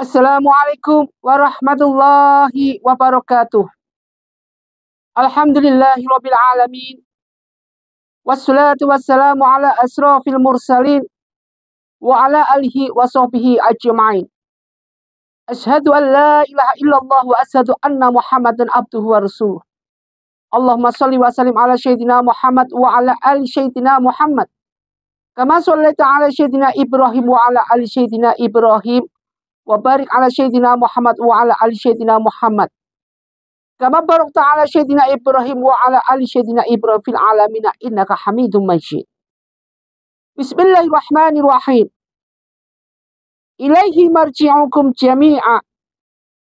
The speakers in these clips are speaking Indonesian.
Assalamualaikum warahmatullahi wabarakatuh. Alhamdulillahirabbil alamin. Wassalatu wassalamu ala asrofil mursalin wa ala alihi wa sahbihi ajma'in. Asyhadu an la ilaha illallah wa asyhadu anna Muhammadan abduhu wa rasuluh. Allahumma shalli wa sallim ala sayyidina Muhammad wa ala ali sayyidina Muhammad. Kama shallaita ala sayyidina Ibrahim wa ala ali sayyidina Ibrahim. Wa barik ala sayyidina Muhammad wa ala ali sayyidina Muhammad. Kama barakta ala sayyidina Ibrahim wa ala ali sayyidina Ibrahim fil alamin innaka Hamidum Majid. Bismillahirrahmanirrahim. Ilaihi marji'ukum jami'a.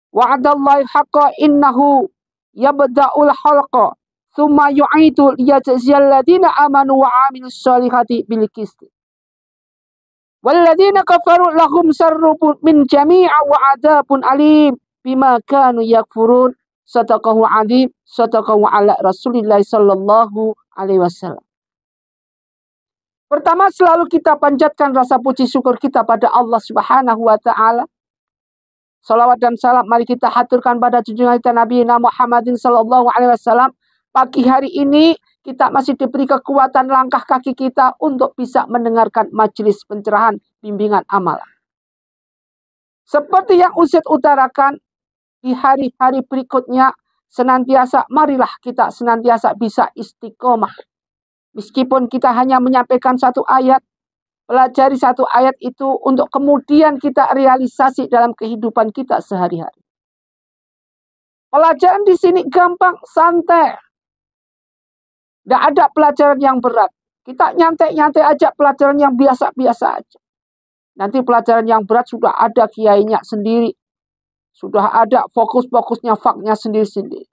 Wa'adallahi haqqa innahu yabda'ul halqa thumma yu'idu liyajziyal ladina amanu wa 'amilus shalihati bil qisti. Walladzina kafaru lahum sarrubun min jami'a wa adabun alim bima kanu yakfurun. Sadaqahu adzim, sadaqahu ala Rasulillah sallallahu alaihi wasallam. Pertama, selalu kita panjatkan rasa puji syukur kita pada Allah Subhanahu wa taala. Salawat dan salam mari kita haturkan pada junjungan kita Nabi Muhammadin sallallahu alaihi wasallam. Pagi hari ini kita masih diberi kekuatan langkah kaki kita untuk bisa mendengarkan majelis pencerahan bimbingan amalan. Seperti yang Ustaz utarakan, di hari-hari berikutnya marilah kita senantiasa bisa istiqomah. Meskipun kita hanya menyampaikan satu ayat, pelajari satu ayat itu untuk kemudian kita realisasi dalam kehidupan kita sehari-hari. Pelajaran di sini gampang, santai. Tidak ada pelajaran yang berat. Kita nyantai-nyantai aja pelajaran yang biasa-biasa aja. Nanti pelajaran yang berat sudah ada kiainya sendiri. Sudah ada fokus-fokusnya, faknya sendiri-sendiri.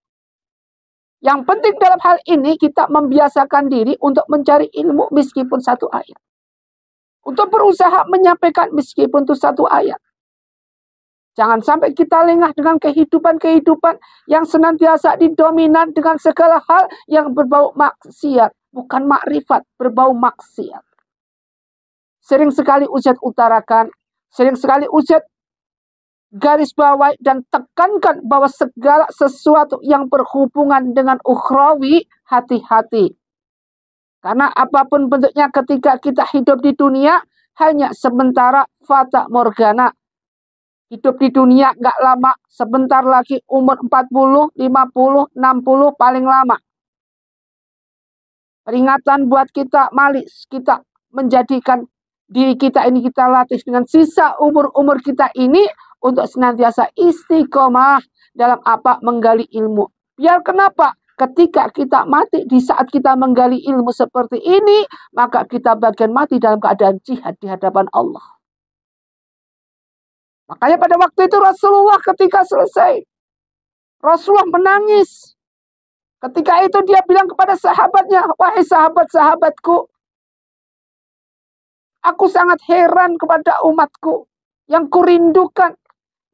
Yang penting dalam hal ini kita membiasakan diri untuk mencari ilmu meskipun satu ayat. Untuk berusaha menyampaikan meskipun itu satu ayat. Jangan sampai kita lengah dengan kehidupan-kehidupan yang senantiasa didominan dengan segala hal yang berbau maksiat. Bukan makrifat, berbau maksiat. Sering sekali Ustaz utarakan, sering sekali Ustaz garis bawahi dan tekankan bahwa segala sesuatu yang berhubungan dengan ukhrawi, hati-hati. Karena apapun bentuknya ketika kita hidup di dunia, hanya sementara fata morgana. Hidup di dunia gak lama, sebentar lagi umur 40, 50, 60 paling lama. Peringatan buat kita, mari kita menjadikan diri kita ini kita latih dengan sisa umur-umur kita ini untuk senantiasa istiqomah dalam apa? Menggali ilmu. Biar kenapa? Ketika kita mati, di saat kita menggali ilmu seperti ini, maka kita bagian mati dalam keadaan jihad di hadapan Allah. Makanya pada waktu itu Rasulullah ketika selesai, Rasulullah menangis. Ketika itu dia bilang kepada sahabatnya, wahai sahabat-sahabatku, aku sangat heran kepada umatku yang kurindukan.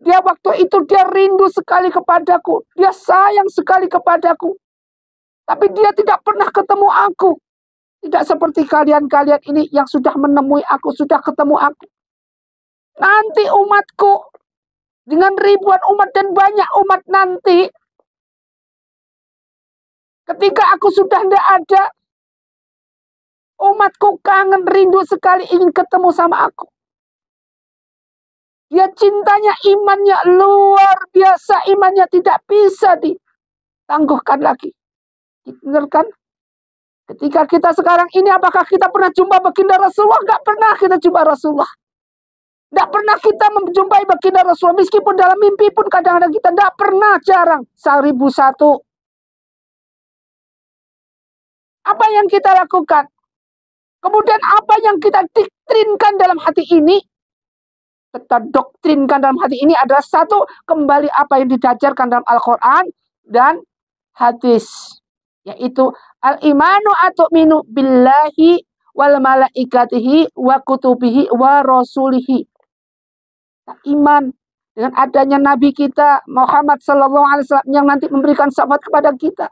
Dia waktu itu dia rindu sekali kepadaku. Dia sayang sekali kepadaku. Tapi dia tidak pernah ketemu aku. Tidak seperti kalian-kalian ini yang sudah menemui aku, sudah ketemu aku. Nanti umatku, dengan ribuan umat dan banyak umat nanti, ketika aku sudah tidak ada, umatku kangen, rindu sekali ingin ketemu sama aku. Dia cintanya, imannya luar biasa, imannya tidak bisa ditangguhkan lagi. Benar kan? Ketika kita sekarang ini, apakah kita pernah jumpa baginda Rasulullah? Enggak pernah kita jumpa Rasulullah. Tidak pernah kita menjumpai baginda Rasulullah. Meskipun dalam mimpi pun kadang-kadang kita tidak pernah, jarang. 1001. Apa yang kita lakukan? Kemudian apa yang kita doktrinkan dalam hati ini? Kita doktrinkan dalam hati ini adalah satu, kembali apa yang diajarkan dalam Al-Quran dan hadis. Yaitu al-imanu atu'minu billahi wal malaikatihi wa kutubihi wa rasulihi. Iman dengan adanya Nabi kita Muhammad sallallahu alaihi wasallam yang nanti memberikan syafaat kepada kita.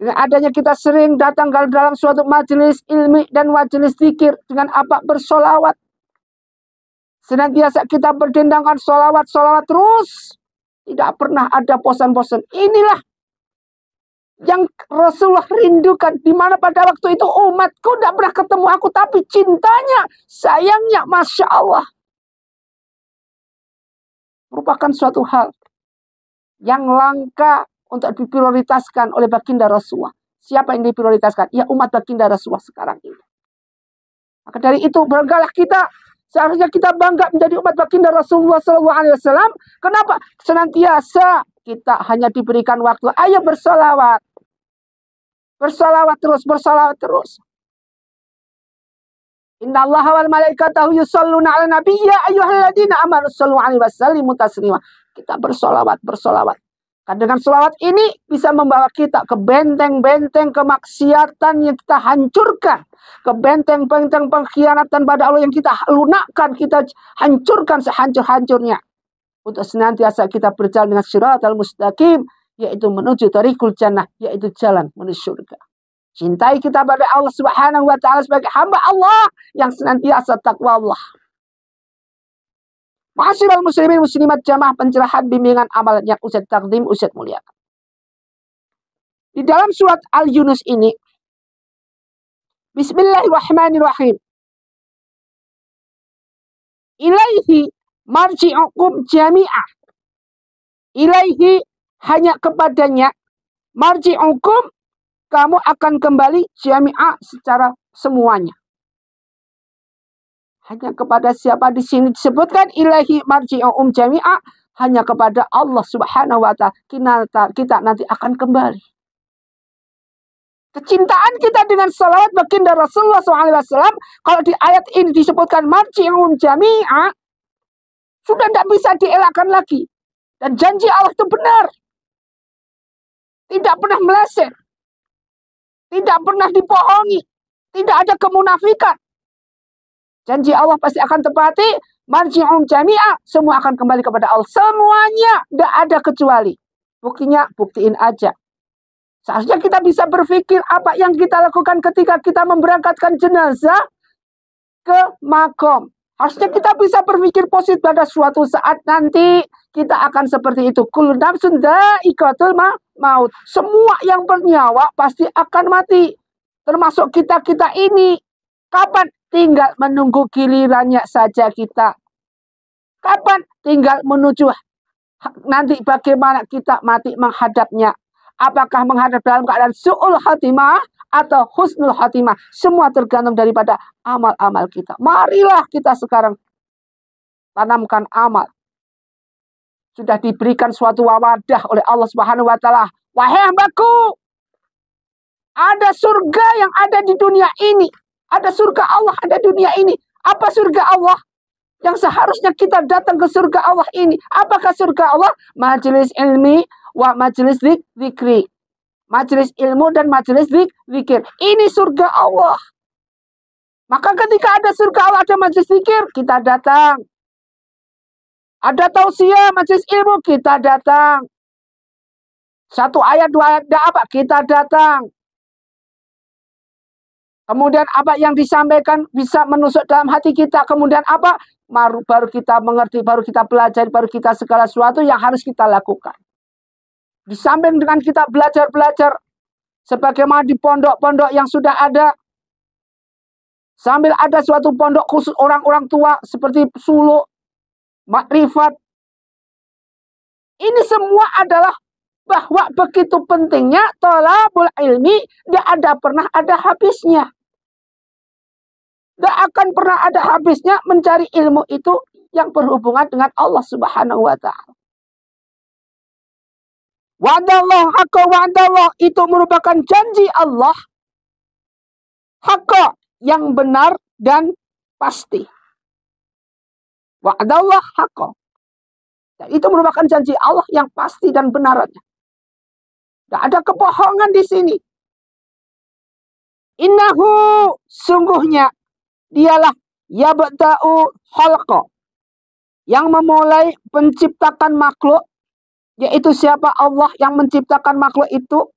Dengan adanya kita sering datang dalam suatu majelis ilmi dan majelis zikir dengan apa? Bersolawat. Senantiasa kita berdendangkan sholawat terus. Tidak pernah ada bosan-bosan. Inilah yang Rasulullah rindukan. Dimana pada waktu itu umatku tidak pernah ketemu aku. Tapi cintanya, sayangnya, Masya Allah. Merupakan suatu hal yang langka untuk diprioritaskan oleh baginda Rasulullah. Siapa yang diprioritaskan? Ya umat baginda Rasulullah sekarang ini. Maka dari itu bergalah kita. Seharusnya kita bangga menjadi umat baginda Rasulullah SAW. Kenapa? Senantiasa kita hanya diberikan waktu. Ayo bersolawat. Bersolawat terus, bersolawat terus. Inna Allah wal malaikatahu yusalluna ala nabiyya ayyuhalladzina amanu sallu alaihi wasallimu taslima. Kita bersolawat, bersolawat. Kan dengan solawat ini bisa membawa kita ke benteng-benteng kemaksiatan yang kita hancurkan. Ke benteng-benteng pengkhianatan pada Allah yang kita lunakkan, kita hancurkan sehancur-hancurnya. Untuk senantiasa kita berjalan dengan siratal mustaqim, yaitu menuju tariqul jannah, yaitu jalan menuju surga. Cintai kita pada Allah Subhanahu wa Ta'ala sebagai hamba Allah yang senantiasa takwa Allah. Ma'asyiral muslimin muslimat jamaah pencerahan bimbingan amal yang Ustaz takdim, Ustaz muliakan. Di dalam surat Al-Yunus ini, Bismillahirrahmanirrahim. Ilaihi marji'ukum jami'ah. Ilaihi, hanya kepadanya, marji'ukum, kamu akan kembali jami'ah secara semuanya. Hanya kepada siapa di sini disebutkan ilahi marji'ukum jami'ah, hanya kepada Allah Subhanahu wa Ta'ala kita nanti akan kembali. Kecintaan kita dengan salawat baginda Rasulullah SAW, kalau di ayat ini disebutkan marji'ukum jami'ah, sudah tidak bisa dielakkan lagi. Dan janji Allah itu benar. Tidak pernah meleset. Tidak pernah dibohongi. Tidak ada kemunafikan. Janji Allah pasti akan tepati. Marji'um jami'ah. Semua akan kembali kepada Allah. Semuanya. Tidak ada kecuali. Buktinya, buktiin aja. Seharusnya kita bisa berpikir apa yang kita lakukan ketika kita memberangkatkan jenazah ke makom. Harusnya kita bisa berpikir positif pada suatu saat nanti. Kita akan seperti itu. Kullu nafsun dha'iqatul maut. Semua yang bernyawa pasti akan mati. Termasuk kita-kita ini. Kapan? Tinggal menunggu gilirannya saja kita. Kapan? Tinggal menuju nanti bagaimana kita mati menghadapnya. Apakah menghadap dalam keadaan su'ul khatimah atau husnul khatimah. Semua tergantung daripada amal-amal kita. Marilah kita sekarang tanamkan amal. Sudah diberikan suatu wawadah oleh Allah Subhanahu wa Ta'ala. Wahai hambaku, ada surga yang ada di dunia ini. Ada surga Allah ada di dunia ini. Apa surga Allah? Yang seharusnya kita datang ke surga Allah ini. Apakah surga Allah? Majelis ilmi wa majelis zikri. Majelis ilmu dan majelis zikir. Ini surga Allah. Maka ketika ada surga Allah, ada majelis zikir, kita datang. Ada tausiah, majelis ilmu, kita datang. Satu ayat, dua ayat, apa? Kita datang. Kemudian apa yang disampaikan bisa menusuk dalam hati kita. Kemudian apa? Baru kita mengerti, baru kita pelajari, baru kita segala sesuatu yang harus kita lakukan. Di samping dengan kita belajar-belajar. Sebagaimana di pondok-pondok yang sudah ada. Sambil ada suatu pondok khusus orang-orang tua. Seperti suluk, makrifat. Ini semua adalah bahwa begitu pentingnya thalabul ilmi. Tidak pernah ada habisnya. Tidak akan pernah ada habisnya mencari ilmu itu yang berhubungan dengan Allah Subhanahu wa Ta'ala. Wa'adallah haqqa wa'adallah itu merupakan janji Allah. Haqqa yang benar dan pasti. Wa'adallah haqqa. Dan itu merupakan janji Allah yang pasti dan benarnya. Tidak ada kebohongan di sini. Innahu sungguhnya dialah yabta'u khalqa yang memulai penciptakan makhluk, yaitu siapa? Allah yang menciptakan makhluk itu.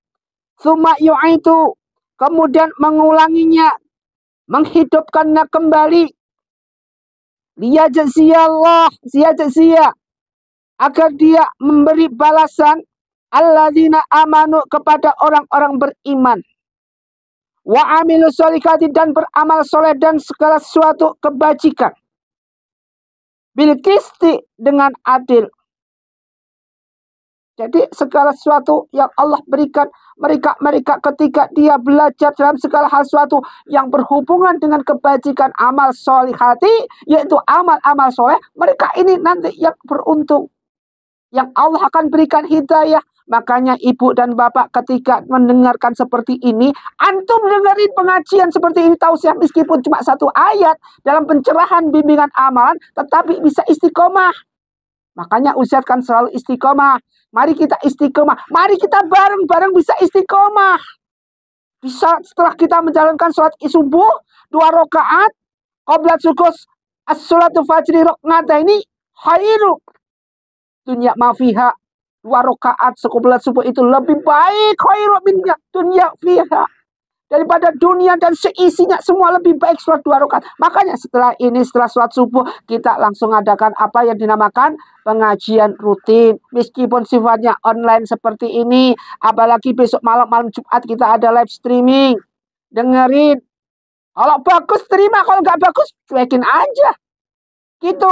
Tsumma yu'idu, kemudian mengulanginya, menghidupkannya kembali. liyajziyah, agar dia memberi balasan alladzina amanu, kepada orang-orang beriman, wa amilu sholihati, dan beramal soleh dan segala sesuatu kebajikan, bil qisti, dengan adil. Jadi segala sesuatu yang Allah berikan mereka ketika dia belajar dalam segala hal sesuatu yang berhubungan dengan kebajikan, amal sholihati, yaitu amal-amal soleh, mereka ini nanti yang beruntung, yang Allah akan berikan hidayah. Makanya ibu dan bapak ketika mendengarkan seperti ini, antum dengerin pengajian seperti ini, tausiah meskipun cuma 1 ayat dalam pencerahan bimbingan amalan, tetapi bisa istiqomah. Makanya Ustaz kan selalu istiqomah. Mari kita istiqomah. Mari kita bareng-bareng bisa istiqomah. Bisa setelah kita menjalankan sholat subuh 2 rakaat, qabla sukus as-sholatu fajri roknata ini khairu dunya mafiha. 2 rakaat sekolah subuh itu lebih baik, khairu min dunya fiha, daripada dunia dan seisinya, semua lebih baik sholat 2 rakaat. Makanya setelah ini, setelah sholat subuh, kita langsung adakan apa yang dinamakan pengajian rutin. Meskipun sifatnya online seperti ini, apalagi besok malam Jumat kita ada live streaming. Dengerin. Kalau bagus terima, kalau nggak bagus cuekin aja. Gitu.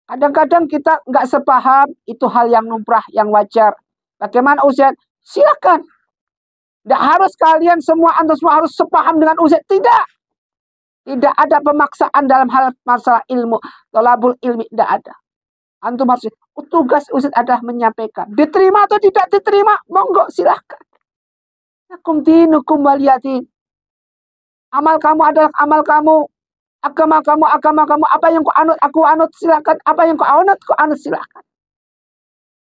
Kadang-kadang kita nggak sepaham, itu hal yang lumrah, yang wajar. Bagaimana Ustaz? Silakan. Tidak harus kalian semua, antum semua harus sepaham dengan Ustaz. Tidak. Tidak ada pemaksaan dalam hal masalah ilmu. Thalabul ilmi tidak ada. Antum harus, tugas Ustaz adalah menyampaikan. Diterima atau tidak diterima, monggo silahkan. Lakum dinukum waliyadin. Amal kamu adalah amal kamu. Agama kamu, agama kamu. Apa yang aku anut silahkan. Apa yang kau anut silahkan.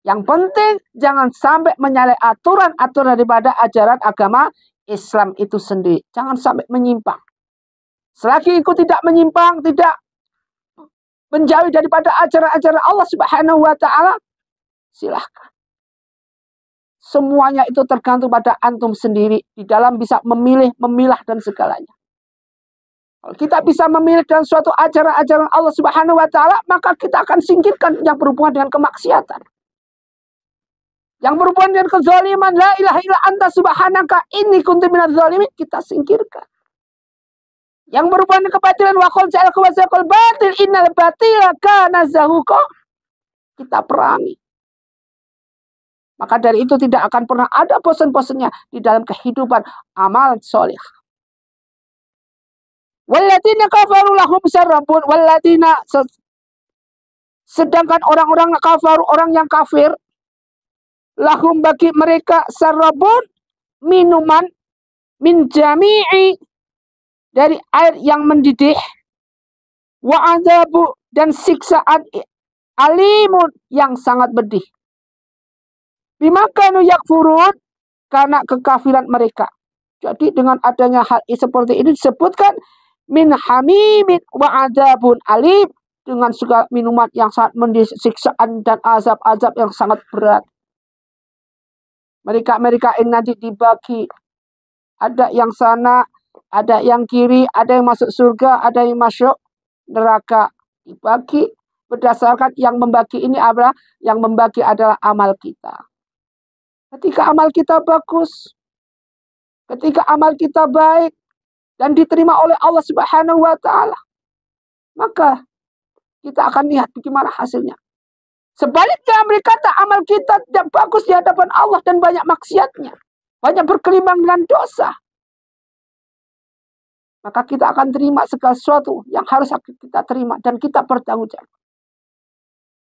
Yang penting jangan sampai menyalahi aturan-aturan daripada ajaran agama Islam itu sendiri. Jangan sampai menyimpang. Selagi ikut tidak menyimpang, tidak menjauhi daripada ajaran-ajaran Allah Subhanahu wa taala, silahkan. Semuanya itu tergantung pada antum sendiri di dalam bisa memilih, memilah dan segalanya. Kalau kita bisa memilih dalam suatu ajaran-ajaran Allah Subhanahu wa taala, maka kita akan singkirkan yang berhubungan dengan kemaksiatan. Yang berhubungan dengan kezaliman, la ilaha illa anta subhanaka inni kuntu minadz zalimin, kita singkirkan. Yang berhubungan dengan kebatilan, wa qul ja'alaka wa zaqal batil innal batila kana zahuqa, kita perangi. Maka dari itu tidak akan pernah ada bosan-bosannya di dalam kehidupan amal soleh. Walladzina kafaru lahum syarrabun, walladzina, sedangkan orang-orang kafaru, orang yang kafir, lahum, bagi mereka, sarabun, minuman, min jami'i, dari air yang mendidih, wa adzabu, dan siksaan alimun, yang sangat pedih. Bima kanu yakfurun, karena kekafiran mereka. Jadi dengan adanya hal seperti ini disebutkan min hamimin wa adzabun alim, dengan segala minuman yang sangat mendidih, siksaan dan azab-azab yang sangat berat. Mereka ini nanti dibagi. Ada yang sana, ada yang kiri, ada yang masuk surga, ada yang masuk neraka. Dibagi berdasarkan yang membagi ini adalah, yang membagi adalah amal kita. Ketika amal kita bagus, ketika amal kita baik dan diterima oleh Allah Subhanahu wa taala, maka kita akan lihat bagaimana hasilnya. Sebaliknya mereka tak, amal kita tidak bagus di hadapan Allah dan banyak maksiatnya, banyak berkelimang dengan dosa, maka kita akan terima segala sesuatu yang harus kita terima dan kita bertanggung jawab.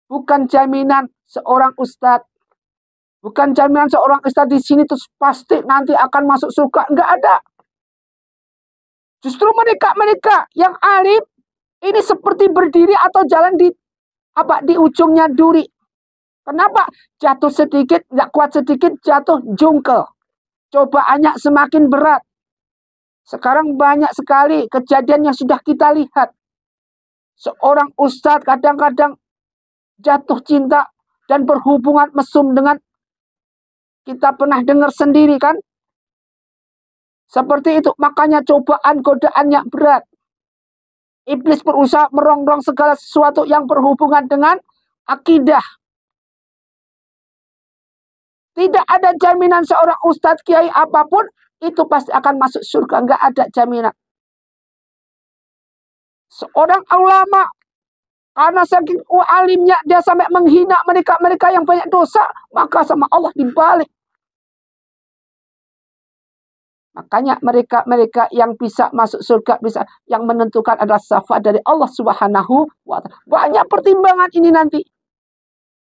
Bukan jaminan seorang ustadz, bukan jaminan seorang ustadz di sini terus pasti nanti akan masuk surga, enggak ada. Justru mereka yang alim ini seperti berdiri atau jalan di ujungnya duri. Kenapa? Jatuh sedikit, nggak kuat sedikit, jatuh jungkel. Cobaannya semakin berat. Sekarang banyak sekali kejadian yang sudah kita lihat. Seorang ustadz kadang-kadang jatuh cinta dan berhubungan mesum dengan, kita pernah dengar sendiri kan? Seperti itu, makanya cobaan godaannya berat. Iblis berusaha merongrong segala sesuatu yang berhubungan dengan akidah. Tidak ada jaminan seorang ustadz, kiai apapun, itu pasti akan masuk surga. Nggak ada jaminan. Seorang ulama, karena saking alimnya, dia sampai menghina mereka-mereka yang banyak dosa, maka sama Allah dibalik. Makanya mereka-mereka yang bisa masuk surga, bisa yang menentukan adalah syafaat dari Allah Subhanahu wa Ta'ala. Banyak pertimbangan ini nanti.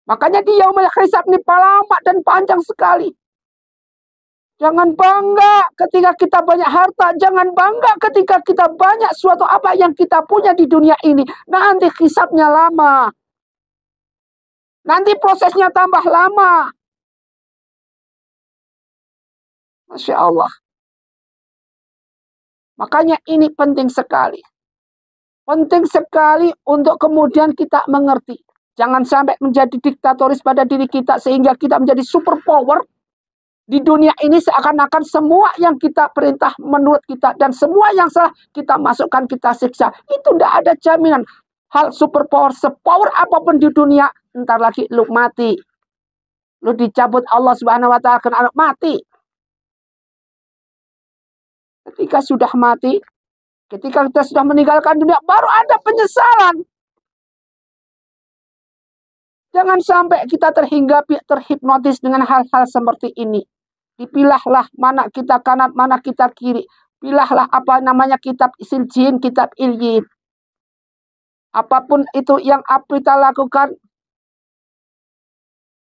Makanya di yaumul hisab ini lama dan panjang sekali. Jangan bangga ketika kita banyak harta. Jangan bangga ketika kita banyak suatu apa yang kita punya di dunia ini. Nanti hisabnya lama. Nanti prosesnya tambah lama. Masya Allah. Makanya ini penting sekali. Penting sekali untuk kemudian kita mengerti. Jangan sampai menjadi diktatoris pada diri kita sehingga kita menjadi super power. Di dunia ini seakan-akan semua yang kita perintah menurut kita. Dan semua yang salah kita masukkan, kita siksa. Itu tidak ada jaminan. Hal super power, sepower apapun di dunia, ntar lagi lu mati. Lu dicabut Allah Subhanahu wa Ta'ala, kena mati. Ketika sudah mati, ketika kita sudah meninggalkan dunia, baru ada penyesalan. Jangan sampai kita terhinggapi, terhipnotis dengan hal-hal seperti ini. Dipilahlah mana kita kanan, mana kita kiri. Pilahlah apa namanya kitab Siljin, kitab Ilyin. Apapun itu yang kita lakukan.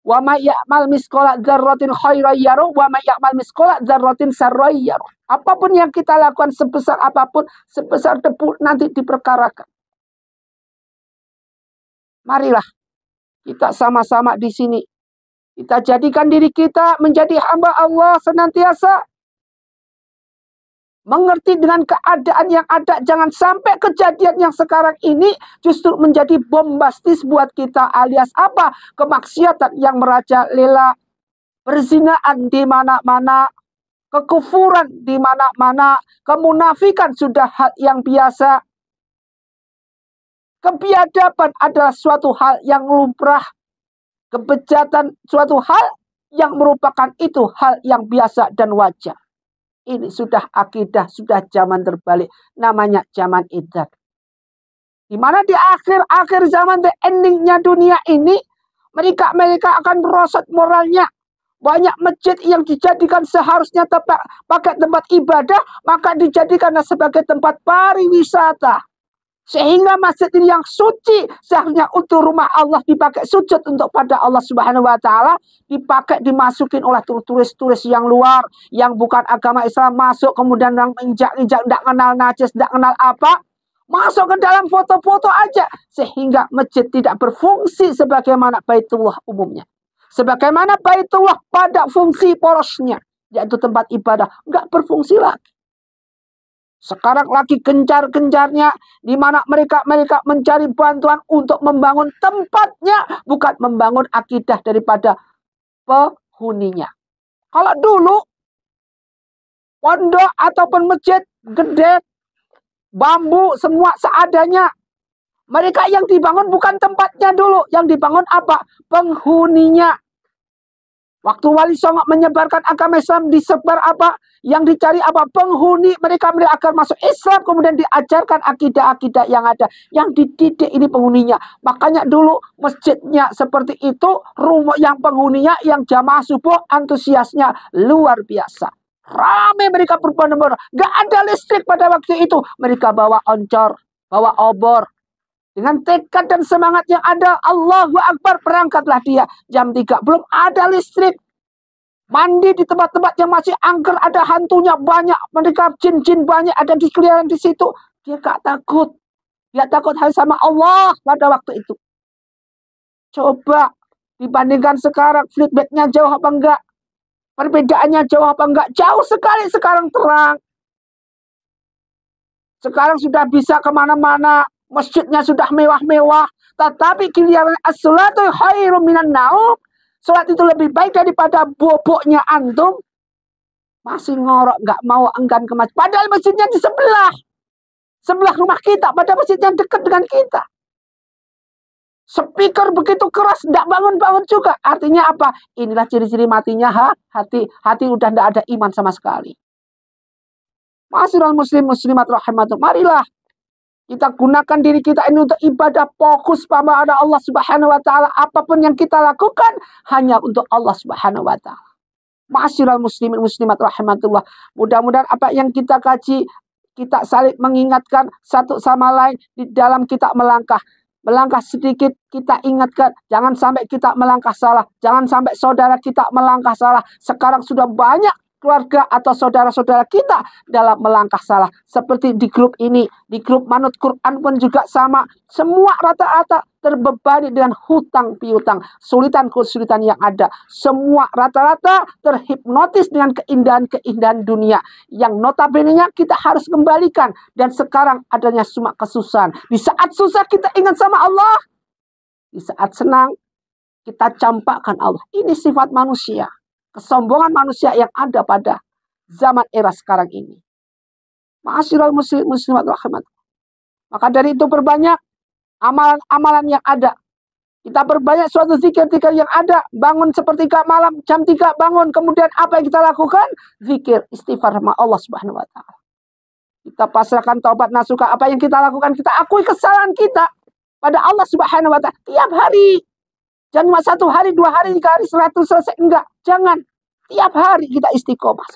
Wa may ya'mal misqala dzarratin khairan yarah wa may ya'mal misqala dzarratin syarran yarah. Apapun yang kita lakukan sebesar apapun, sebesar debu nanti diperkarakan. Marilah kita sama-sama di sini. Kita jadikan diri kita menjadi hamba Allah senantiasa. Mengerti dengan keadaan yang ada. Jangan sampai kejadian yang sekarang ini justru menjadi bombastis buat kita. Alias apa? Kemaksiatan yang merajalela. Perzinaan di mana-mana. Kekufuran di mana-mana. Kemunafikan sudah hal yang biasa. Kebiadaban adalah suatu hal yang lumrah. Kebejatan suatu hal yang merupakan itu hal yang biasa dan wajar. Ini sudah akidah, sudah zaman terbalik. Namanya zaman idzat. Di mana di akhir zaman, the endingnya dunia ini, mereka akan merosot moralnya. Banyak masjid yang dijadikan seharusnya pakai tempat ibadah, maka dijadikanlah sebagai tempat pariwisata. Sehingga masjid ini yang suci, seharusnya untuk rumah Allah dipakai sujud untuk pada Allah Subhanahu wa Ta'ala, dipakai dimasukin oleh turis-turis yang luar, yang bukan agama Islam masuk, kemudian yang injak-injak, tidak kenal najis, tidak kenal apa, masuk ke dalam foto-foto aja, sehingga masjid tidak berfungsi sebagaimana Baitullah umumnya. Sebagaimana Baitullah pada fungsi porosnya, yaitu tempat ibadah, nggak berfungsi lagi. Sekarang lagi gencar-gencarnya di mana mereka mencari bantuan untuk membangun tempatnya, bukan membangun akidah daripada penghuninya. Kalau dulu pondok ataupun masjid gede, bambu semua seadanya. Mereka yang dibangun bukan tempatnya dulu, yang dibangun apa? Penghuninya. Waktu Wali Songo menyebarkan agama Islam, disebar apa? Yang dicari apa? Penghuni, mereka akan masuk Islam, kemudian diajarkan akidah-akidah yang ada. Yang dididik ini penghuninya. Makanya dulu masjidnya seperti itu, rumah yang penghuninya, yang jamaah subuh, antusiasnya luar biasa. Ramai mereka berbondong-bondong. Gak ada listrik pada waktu itu. Mereka bawa oncor, bawa obor. Dengan tekad dan semangat yang ada, Allahu Akbar, berangkatlah dia. Jam 3, belum ada listrik. Mandi di tempat-tempat yang masih angker, ada hantunya banyak. Mereka jin-jin banyak ada di sekeliling di situ. Dia gak takut. Dia takut hanya sama Allah pada waktu itu. Coba dibandingkan sekarang, feedbacknya jauh apa enggak? Perbedaannya jauh apa enggak? Jauh sekali sekarang terang. Sekarang sudah bisa kemana-mana. Masjidnya sudah mewah-mewah. Tetapi kalian as-salatu khairum minan naum. Salat itu lebih baik daripada boboknya antum. Masih ngorok, nggak mau enggan ke masjid. Padahal masjidnya di sebelah. sebelah rumah kita, pada masjid yang dekat dengan kita. Speaker begitu keras, tidak bangun-bangun juga. Artinya apa? Inilah ciri-ciri matinya hati. Hati udah tidak ada iman sama sekali. Ma'asyiral muslim muslimat rahmatullah. Marilah kita gunakan diri kita ini untuk ibadah, fokus pada Allah Subhanahu wa taala. Apapun yang kita lakukan hanya untuk Allah Subhanahu wa taala. Ma'asyiral muslimin muslimat rahmatullah. Mudah-mudahan apa yang kita kaji, kita saling mengingatkan satu sama lain di dalam kita melangkah. Melangkah sedikit kita ingatkan, jangan sampai kita melangkah salah, jangan sampai saudara kita melangkah salah. Sekarang sudah banyak keluarga atau saudara-saudara kita dalam melangkah salah. Seperti di grup ini, di grup Manut Quran pun juga sama. Semua rata-rata terbebani dengan hutang piutang, kesulitan yang ada. Semua rata-rata terhipnotis dengan keindahan-keindahan dunia yang notabene-nya kita harus kembalikan. Dan sekarang adanya semua kesusahan. Di saat susah kita ingat sama Allah. Di saat senang kita campakkan Allah. Ini sifat manusia. Kesombongan manusia yang ada pada zaman era sekarang ini. Ma'asyiral muslimat rahmat. Maka dari itu perbanyak amalan-amalan yang ada. Kita perbanyak suatu zikir-zikir yang ada. Bangun sepertiga malam, jam 3 bangun. Kemudian apa yang kita lakukan? Zikir, istighfar sama Allah Subhanahu wa taala. Kita pasrahkan taubat nasuka. Apa yang kita lakukan? Kita akui kesalahan kita pada Allah Subhanahu wa taala tiap hari. Jangan cuma 1 hari, 2 hari, 3 hari, 100 selesai. Enggak, jangan. Tiap hari kita istiqomah.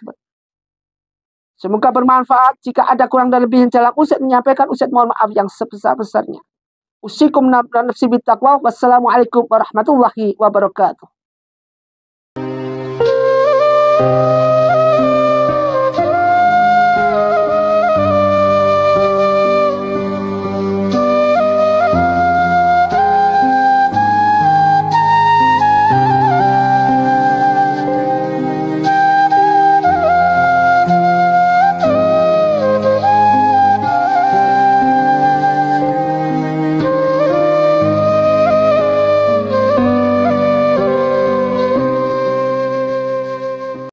Semoga bermanfaat. Jika ada kurang dan lebih yang jalan, Ustaz menyampaikan, Ustaz mohon maaf yang sebesar-besarnya. Usikum nafsi bittaqwa. Wassalamualaikum warahmatullahi wabarakatuh.